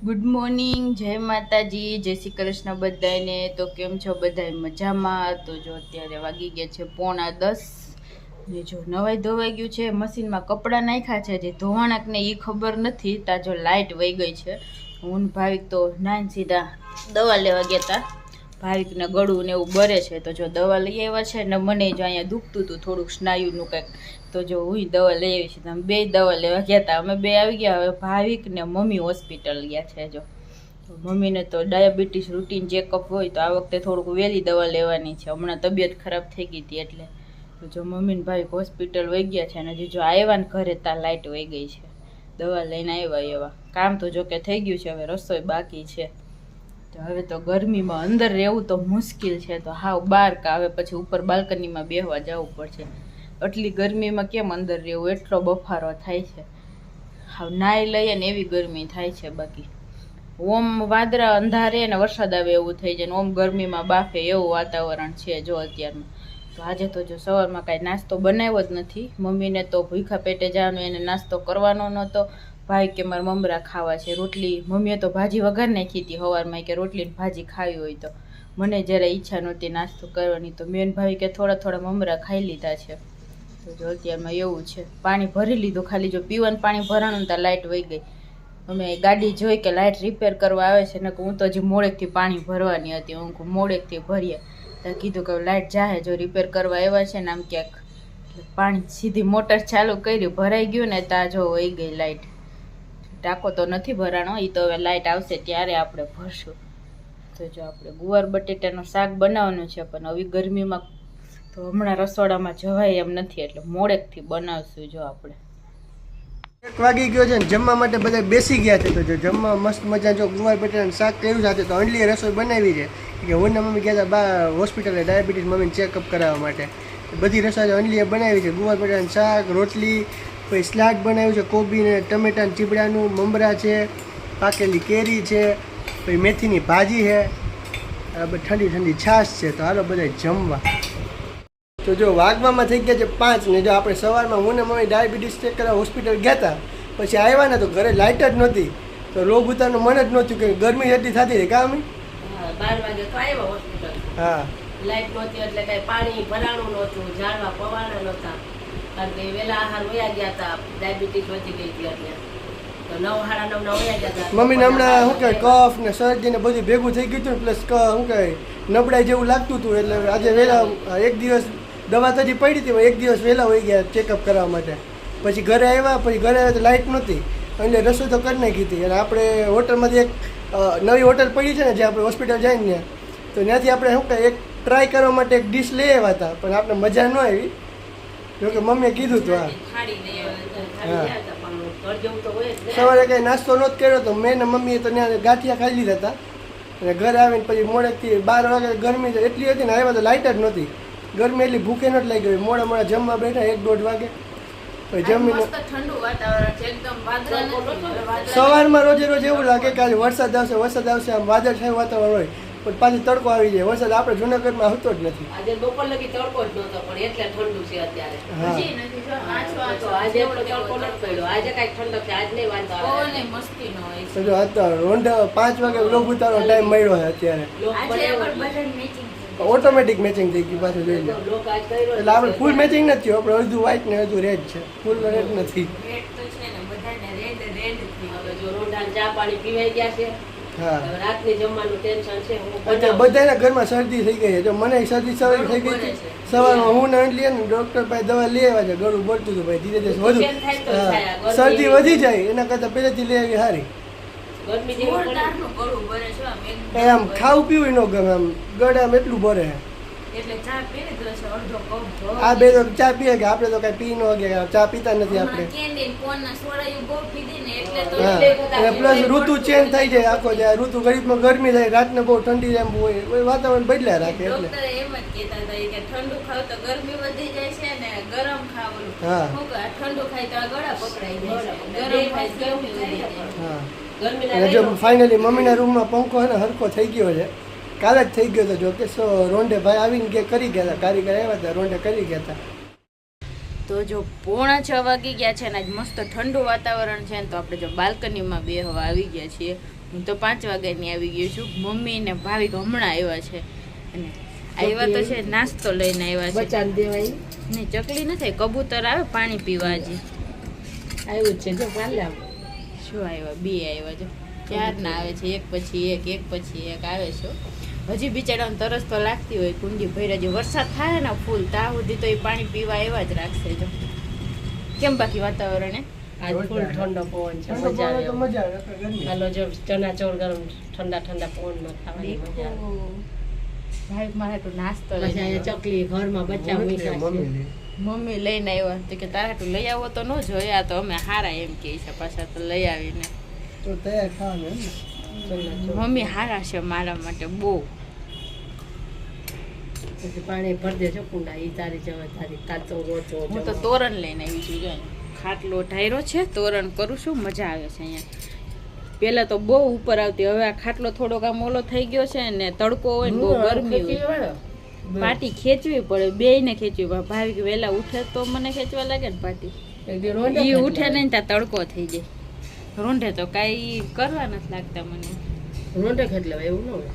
Good morning, જય માતાજી, જય શ્રી કૃષ્ણ બધાને। તો કેમ છો બધા મજામાં? તો જો અત્યારે વાગી ગયા છે 9:45 ને જો નવાઈ ધોવાઈ ગયું છે, મશીનમાં કપડાં નાખ્યા છે, જે ધોવાણાક ને એ ખબર નથી, તા જો લાઇટ વહી ગઈ છે। હું ભાવિક તો નાઈન સીધા દવા લેવા ગયા હતા, ભાવિકને ગળું ને એવું બરે છે, તો જો દવા લઈ આવ્યા છે ને મને જો અહીંયા દુખતું હતું થોડુંક સ્નાયુનું કંઈક, તો જો હું દવા લઈ આવી છું। અમે બે દવા લેવા ગયા હતા, અમે બે આવી ગયા। હવે ભાવિક ને મમ્મી હોસ્પિટલ ગયા છે। જો મમ્મીને તો ડાયાબિટીસ રૂટીન ચેકઅપ હોય, તો આ વખતે થોડુંક વહેલી દવા લેવાની છે, હમણાં તબિયત ખરાબ થઈ ગઈ હતી એટલે। તો જો મમ્મી ને ભાવિક હોસ્પિટલ વહી ગયા છે, અને જો આવ્યા ને ઘરે ત્યાં લાઇટ વહી ગઈ છે, દવા લઈને આવ્યા એવા કામ તો જો કે થઈ ગયું છે, હવે રસોઈ બાકી છે। તો હવે તો ગરમીમાં અંદર રહેવું તો મુશ્કેલ છે, તો હાવ બહાર કા હવે પછી ઉપર બાલ્કનીમાં બેસવા જવું પડશે। આટલી ગરમીમાં કેમ અંદર રહેવું, એટલો બફારો થાય છે, હાવ નાઈ લઈએ ને એવી ગરમી થાય છે। બાકી ઓમ વાદળા અંધારે ને વરસાદ આવે એવું થઈ જાય ને ઓમ ગરમીમાં બાફે એવું વાતાવરણ છે જો અત્યારમાં। તો આજે તો જો સવારમાં કાંઈ નાસ્તો બનાવ્યો જ નથી, મમ્મીને તો ભૂખા પેટે જવાનું, એને નાસ્તો કરવાનો નહોતો। ભાઈ કે મારા મમરા ખાવા છે, રોટલી મમ્મીએ તો ભાજી વઘાર નાખી હતી સવારમાં, કે રોટલી ને ભાજી ખાવી હોય તો મને જરા ઈચ્છા નહોતી નાસ્તો કરવાની, તો મેન ભાઈ કે થોડા થોડા મમરા ખાઈ લીધા છે। તો જો અત્યારમાં એવું છે, પાણી ભરી લીધું, ખાલી જો પીવાનું પાણી ભરાણું ત્યાં લાઇટ વહી ગઈ। અમે ગાડી જોઈ કે લાઇટ રિપેર કરવા આવે છે ને, હું તો હજી મોડેકથી પાણી ભરવાની હતી, હું મોડેકથી ભરીએ ત્યાં કીધું કે લાઇટ જાહે, જો રિપેર કરવા આવ્યા છે ને આમ ક્યાંક પાણી સીધી મોટર ચાલુ કરી, ભરાઈ ગયું ને ત્યાં જો વહી ગઈ લાઇટ। ટાંકો તો નથી ભરાણો, એ તો હવે લાઇટ આવશે ત્યારે આપણે ભરશું। તો જો આપણે ગુવાર બટેટાનું શાક બનાવવાનું છે, પણ આવી ગરમીમાં તો હમણાં રસોડામાં જવાય એમ નથી, એટલે મોડેકથી બનાવશું। જો આપણે 1 વાગી ગયો છે ને જમવા માટે બધા બેસી ગયા છે। તો જો જમવા મસ્ત મજા જો ગુવાર બટેટાનું શાક કર્યું સાથે, તો અંડલીએ રસોઈ બનાવી છે કે હું ને મમ્મી ગયા હતા બા હોસ્પિટલે ડાયાબિટીસ મમ્મીને ચેકઅપ કરાવવા માટે, બધી રસોઈ અંડલીએ બનાવી છે। ગુવાર બટેટાનું શાક, રોટલી, પછી સલાડ બનાવ્યું છે, કોબી ને ટમેટા ને ચીબડાનું, મમરા છે, પાકેલી કેરી છે, પછી મેથીની ભાજી છે, ઠંડી ઠંડી છાશ છે। તો હાલો બધા જમવા। તો જો વાગવામાં થઈ ગયા છે 5 ને જો આપણે સવારમાં હું ને મમ્મી ડાયાબિટીસ ચેક કરવા હોસ્પિટલ ગયા હતા, પછી આવ્યા ને તો ઘરે લાઇટ જ નહોતી, તો લોગ ઉતારનું મન જ નહોતું કે ગરમી એટલી થતી હતી કામ। 12 વાગે તો આવ્યા હોસ્પિટલ, હા લાઇટ નહોતી એટલે કઈ પાણી ભરાણું નહોતું, ઝાડવા પવાના નહોતા, કારણ કે વેલા આહાર વયા ગયા હતા, ડાયાબિટીસ વધી ગઈ હતી એટલે તો 9 સાડા 9 ના વયા ગયા હતા। મમ્મીને હમણાં શું કહે કફ ને શરદી ને બધું ભેગું થઈ ગયું હતું, પ્લસ શું કહે નબળાઈ જેવું લાગતું હતું, એટલે આજે વહેલા એક દિવસ દવા તો હજી પડી હતી, એક દિવસ વહેલા હોઈ ગયા ચેકઅપ કરવા માટે। પછી ઘરે આવ્યા, પછી ઘરે આવ્યા તો લાઇટ નહોતી, એટલે રસોઈ તો કરી નાખી હતી। અને આપણે હોટલમાંથી એક નવી હોટલ પડી છે ને, જે આપણે હોસ્પિટલ જઈને તો ત્યાંથી આપણે શું કહે એક ટ્રાય કરવા માટે એક ડીશ લઈ આવ્યા હતા, પણ આપણે મજા ન આવી, જોકે મમ્મીએ કીધું હતું। સવારે કંઈ નાસ્તો નહોતો કર્યો, તો મેં ને મમ્મીએ તો ત્યાં ગાંઠિયા ખાઈ લીધા હતા, અને ઘરે આવીને પછી મોડેકથી 12 વાગે ગરમી તો એટલી હતી ને, આવ્યા તો લાઇટ જ નહોતી, ગરમી એટલી ભૂખે નથી લાગી ગઈ, મોડા મોડા જમવા બેઠા 1-1.5 વાગે, પછી જમીને સવારમાં રોજે રોજ એવું લાગે કે આજે વરસાદ આવશે આમ વાદળછાયું વાતાવરણ હોય, પણ પાછી તડકો આવી જાય। વરસાદ આપણે જૂનાગઢમાં આવતો જ નથી, આજે બપોર લગી તડકો જ નહોતો, પણ એટલે ઠંડુ છે અત્યારે। આજે તડકો નથી પડ્યો, આજે કઈ ઠંડક છે, આજ નહીં વાંધો આવે, મસ્તી નો હોય। જો અત્યારે 5 વાગે વ્લોગ ઉતારવાનો ટાઈમ મળ્યો છે અત્યારે, ઓટોમેટિક મેચિંગ થઈ ગયું પાછું જોઈ લો, એટલે આપણે ફૂલ મેચિંગ નથી થયું, આપણે અડધું વ્હાઈટ ને અડધું રેડ છે, ફૂલ રેડ નથી। ચા પાણી પીવાઈ ગયા છે, હા રાતની જમવાનું ટેન્શન છે। અત્યારે બધાના ઘરમાં શરદી થઈ ગઈ છે, જો મને શરદી સવારે થઈ ગઈ હતી, સવારમાં હું ને અંડલી ને ડૉક્ટર પાસે દવા લઈ આવ્યા છે, ગળું બળતું હતું ભાઈ, ધીરે ધીરે વધુ શરદી વધી જાય એના કરતાં પહેલેથી લઈ આવી સારી। આમ ખાવું પીવું ન ગમે, આમ ગળે આમ એટલું ભરે, આ બે તો ચા પીએ કે આપણે તો કઈ પી ન ગયા, ચા પીતા નથી આપણે। પ્લસ ઋતુ ચેન્જ થઈ જાય આખો, જાય ઋતુ ગરીબમાં ગરમી થાય, રાતને બહુ ઠંડી એમ હોય, વાતાવરણ બદલ્યા રાખે એટલે ઠંડુ ખાવ તો ગરમી વધી જાય છે ને ગરમ ખાવું, હા ઠંડુ ખાય તો ગળા પકડાઈ જાય, ગરમ ખાય ગરમી વધી જાય। હા અને જો ફાઇનલી મમ્મીના રૂમમાં પંખો છે ને હરખો થઈ ગયો છે, કાલે જ થઈ ગયો હતો, જો કે રોંઢે ભાઈ આવીને કે કરી ગયા હતા, કારીગર આવ્યા હતા રોંઢે કરી ગયા હતા। તો તો જો 6:45 વાગી ગયા છે ને આજ મસ્ત ઠંડુ વાતાવરણ છે ને તો આપણે જો બાલ્કનીમાં બેહવા આવી ગયા છીએ. હું તો 5 વાગ્યાની આવી ગઈ છું. મમ્મી ને ભાવિક હમણાં આવ્યા છે અને આવ્યા તો છે નાસ્તો લઈને આવ્યા છે. બચાન દેવાય નહીં ચકલી નથી, કબૂતર આવે પાણી પીવા હજી આવ્યું છે જો પાલ્યા શું આવ્યા, બે આવ્યા છે ક્યારના આવે છે, એક પછી એક આવે છે. હજી બિચારાને તરસ તો લાગતી હોય, કુંડી ભર્યા જે વરસાદ થાય ને ફૂલ ત્યાં સુધી તો એ પાણી પીવા એવા જ રાખશે. જો કેમ બાકી વાતાવરણ આજ ફૂલ ઠંડો પવન છે, મજા આવે. મજા આવે ગરમી. હાલો જો ચણા ચોળ ગરમ ઠંડા ઠંડા પવનમાં ખાવાની મજા આવે. ભાઈ મારે તો નાસ્તો પછી લઈને અહીંયા ચકલી ઘરમાં બચ્ચા મૂક્યા છે. મમ્મી લઈને આવ્યા તો કે તારા તું લઈ આવો તો ન જોયા તો અમે હારા એમ કે છે પાછા તો લઈ આવીને. તો તૈયાર ખાવાનું એમ ને? ચણા ચોળ. મમ્મી હારા છે મારા માટે બહુ. પછી પાણી ભરી દેજો કુંડા ઈ તારી જવા તારી કાચો રોચો હું તો તોરણ લઈને આવી છું. જો ખાટલો ઢાયરો છે, તોરણ કરું છું, મજા આવે છે અહીંયા. પેલા તો બહુ ઉપર આવતી, હવે આ ખાટલો થોડોક આમ ઓલો થઈ ગયો છે ને તડકો હોય ને બહુ ગરમી હોય, પાટી ખેંચવી પડે, બેયને ખેંચવી પડે. ભાવિક વહેલા ઉઠે તો મને ખેંચવા લાગે ને પાટી, ઈ ઉઠે નહીં ત્યાં તડકો થઈ જાય. રોંઢે તો કાંઈ કરવા નથી લાગતા મને. રોંઢે ખેટલે એવું ન હોય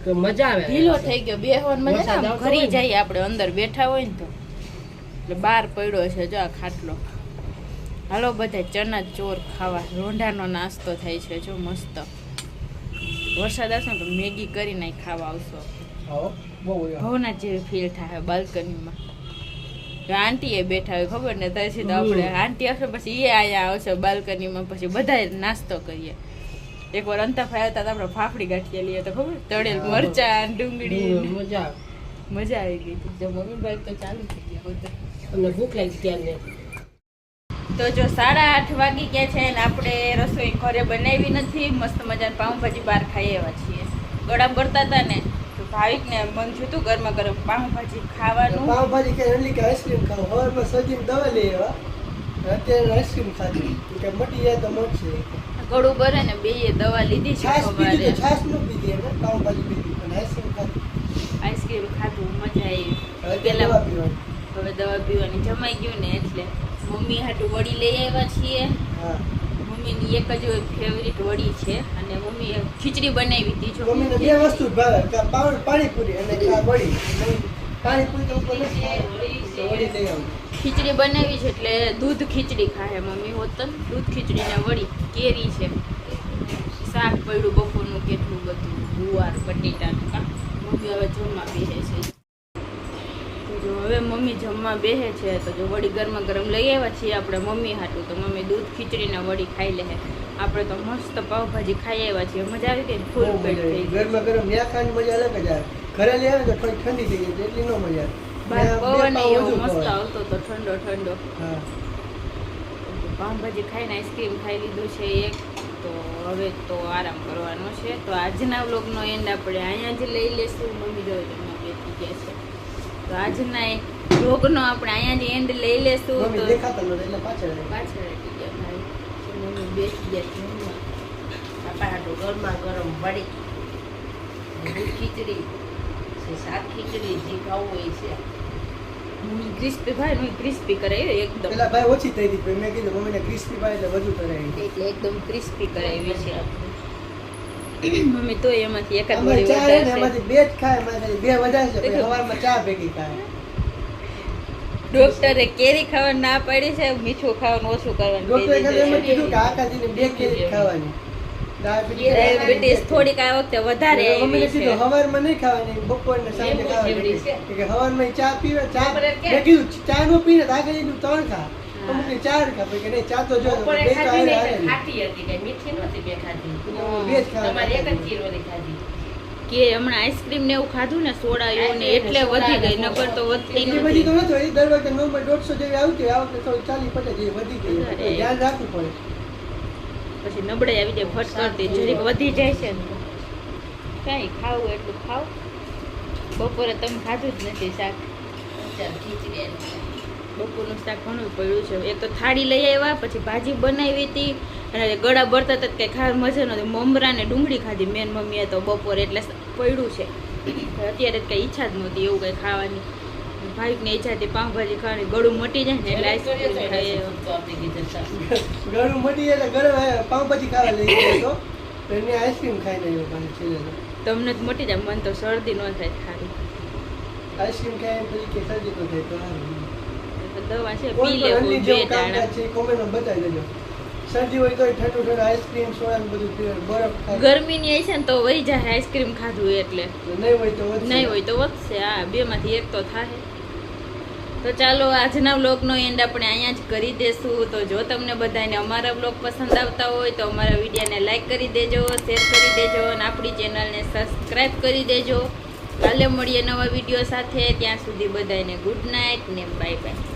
કે મજા આવે. ઢીલો થઈ ગયો બેહવાની મજા વરસાદ આવે, આવતો ઘરી હોય ને. જઈએ આપણે અંદર બેઠા હોય ને તો. એટલે બહાર પડ્યો છે જો આ ખાટલો. હાલો બધા ચણા ચોર ખાવા, રોંઢાનો નાસ્તો થાય છે જો મસ્ત. વરસાદ આવશે ને તો મેગી કરીને ખાવા આવશો. આવો બહુ ભવના જેવી ફીલ થાય બાલ્કનીમાં. આંટી એ બેઠા હોય ખબર ને ત્યાંથી તો આપણે આંટી આવશે પછી એ અહીંયા આવશે બાલ્કનીમાં, પછી બધા નાસ્તો કરીએ. એકવાર અંતાફાઈ હતા તો આપણે ફાફડી ગાંઠિયા લઈએ તો ખબર, તળેલ મરચાં ડુંગળી મજા આવે. મજા આવી ગઈ હતી. જો મમ્મી બાઈક તો ચાલુ થઈ ગયા બધું. તમને ભૂખ લાગી ત્યારને તો જો 8:30 વાગી ગયા છે ને આપણે રસોઈ ઘરે બનાવી નથી. મસ્ત મજાની પાઉંભાજી બહાર ખાઈ આવ્યા છીએ. ગળામ કરતા હતા ને તો ભાવિકને મન થયું હતું ગરમા ગરમ પાઉંભાજી ખાવાનું. પાવભાજી કે એની કે આઈસ્ક્રીમ ખાવ, હવારમાં સજીને દવા લઈ આવ્યા, અત્યારે આઈસ્ક્રીમ ખાધી કે મટી જાય તો મટશે. ગળું બરે ને બેયે દવા લીધી છે છાશ પીધી સવારે. તો છાશ ન પીધી એમ, પાવભાજી પીધી અને આઈસ્ક્રીમ ખાધી. આઈસ્ક્રીમ ખાધું, મજા આવી. હવે પેલા દવા પીવાની. હવે દવા પીવાની જમાઈ ગયું ને એટલે મમ્મી હાટું વડી લઈ આવ્યા છીએ. હા મમ્મીની એક જ ફેવરિટ વડી છે અને મમ્મીએ ખીચડી બનાવી હતી. જો મમ્મીને બે વસ્તુ જ ભાવે, પાણીપુરી અને આ વડી. પાણીપુરી તો ઉપર નથી ખાવાની, તો વડી લઈ આવું. ખીચડી બનાવી છે એટલે દૂધ ખીચડી ખાય મમ્મી હોતન. દૂધ ખીચડી ને વડી કેરી છે, શાક પડ્યું બપોરનું કેટલું બધું, ગુવાર બટેટાનું કા. મમ્મી હવે જમવા બેસે છે. તો જો હવે મમ્મી જમવા બેસે છે તો જો વડી ગરમા ગરમ લઈ આવ્યા છીએ આપણે મમ્મી હાટું, તો મમ્મી દૂધ ખીચડી ને વડી ખાઈ લે. આપણે તો મસ્ત પાવભાજી ખાઈ આવ્યા છીએ, મજા આવી ગઈ, ફૂલ પેટ થઈ ગયું. ગરમા ગરમ ન્યા ખાવાની મજા અલગ જ આવે. ઘરે લઈ આવે તો થોડી ઠંડી થઈ જાય એટલી ન મજા બહાર આવે. પવન બે પાવ એવો વધુ મસ્ત ખવાય. આવતો તો ઠંડો ઠંડો. હા પાઉંભાજી ખાઈને આઈસ્ક્રીમ ખાઈ લીધું છે એક, તો હવે તો આરામ કરવાનો છે. તો આજના વ્લોગનો એન્ડ આપણે અહીંયા જ લઈ લેશું. મમ્મી જો જમવા બેસી ગયા છે તો આજના વ્લોગનો આપણે અહીંયા જ એન્ડ લઈ લેશું. મમ્મી તો દેખાતા નહોતા એટલે પાછળ આવી. પાછળ હટી ગયા ભાઈ. તો મમ્મી બેસી ગયા છે જમવા. આપણા હાટું ગરમા ગરમ વડી દૂધ ખીચડી છે, શાક ખીચડી જે ખાવું હોય છે. ક્રિસ્પી ભાઈ હું ક્રિસ્પી કરાવી એકદમ, પેલા ભાઈ ઓછી થઈ હતી પછી મેં કીધું મમ્મીને ક્રિસ્પી ભાઈ એટલે વધુ કરાવી. એટલે એકદમ ક્રિસ્પી કરાવી છે મમ્મી. તો એમાંથી એકાદ અમારે વડી ચા છે ને વધારે એમાંથી બે જ ખાય, અમારે ખાલી બે વધારે છે પછી સવારમાં ચા ભેગી ખાય. ડોક્ટરે કેરી ખાવાનું ના પાડી છે, મીઠું ખાવાનું ઓછું કરવાનું ડોક્ટરે ખાલી એમ જ કીધું કીધું કે આખા દીને બે કેરી જ ખાવાની. ડાયાબિટીસ થોડીક આ વખતે વધારે મમ્મીને આવી છે. કીધું સવારમાં નહીં ખાવાની, બપોરને સાંજે એવું ખાવાની. છે. કે સવારમાં ચા પીવે, ચા બપોરે કેમ? મેં કીધું ચા નો પીને તો આગળ એનું 3 ખા. અમુકને 4 ખા, પછી કે નહીં ચા તો જો બપોરે બે તો ખાધી હારે નહીં, હારે. ખાટી હતી કઈ મીઠી નહોતી બે ખાધી. બે જ ખાવા તમારે એક જ ચીરોની ખાધી. કે હમણાં આઈસ્ક્રીમ ને એવું ખાધું ને સોડા એવું ને એટલે વધી ગઈ, નકર તો વધતી એટલી બધી તો નથી. નથી હોય, દર વખતે નોર્મલ 150 જેવી આવતી હોય, આ વખતે થોડી 40-50 જેવી વધી ગઈ. વધારે. તો ધ્યાન રાખવું પડે. પછી નબળાઈ આવી જાય ફટ કરતી, જરીક વધી જાય છે ને કઈ ખાવું એટલું ખાવ. બપોરે તમે ખાધું જ નથી શાક, અત્યારે ખીચડી આવી. બપોરનું શાક ઘણું પડ્યું છે. એક તો થાળી લઈ આવ્યા, પછી ભાજી બનાવી હતી અને ગળા બળતા હતા કંઈ ખાવા મજા નહોતી. મમરા ને ડુંગળી ખાધી મેન મમ્મીએ તો બપોરે, એટલે પડ્યું છે. અત્યારે કંઈ ઈચ્છા જ નહોતી એવું કંઈ ખાવાની. ભાઈ ને ઈચ્છાથી પાઉંભાજી ખાવાની ગળું મટી જાય ને એટલે આઈસ્ક્રીમ ખાઈએ. ગળું મટી એટલે ગળે પાઉંભાજી ખાવા લઈ ગયો તો એને આઈસ્ક્રીમ ખાઈને આવ્યો પાછું છેલ્લે તો. તમને જ મટી જાય, મને તો શરદી ન થાય ખાલી. આઈસ્ક્રીમ ખાઈને પછી કે શરદી તો થાય તો સારું. દવા છે કોઈ પી પણ લેવું હલ્દી 2 જેવું દાણા. કામકાજ છે એ કોમેન્ટમાં બતાવી દેજો. શરદી હોય તો ઠંડુ ઠંડુ આઈસ્ક્રીમ સોડા ને બધું પીવે, બરફ ખાય. ગરમીની આવી છે ને તો વહી જાય આઈસ્ક્રીમ ખાધું એટલે. નહીં હોય તો વધશે. નહીં હોય તો વધશે. હા, 2 માંથી 1 તો થાય. તો ચાલો આજના વ્લોગનો એન્ડ આપણે અહીંયા જ કરી દેશું. તો જો તમને બધાને અમારા વ્લોગ પસંદ આવતા હોય તો અમારા વિડીયોને લાઈક કરી દેજો, શેર કરી દેજો અને આપણી ચેનલને સબસ્ક્રાઈબ કરી દેજો. કાલે મળીએ નવા વિડીયો સાથે. ત્યાં સુધી બધાને ગુડ નાઇટ ને બાય બાય.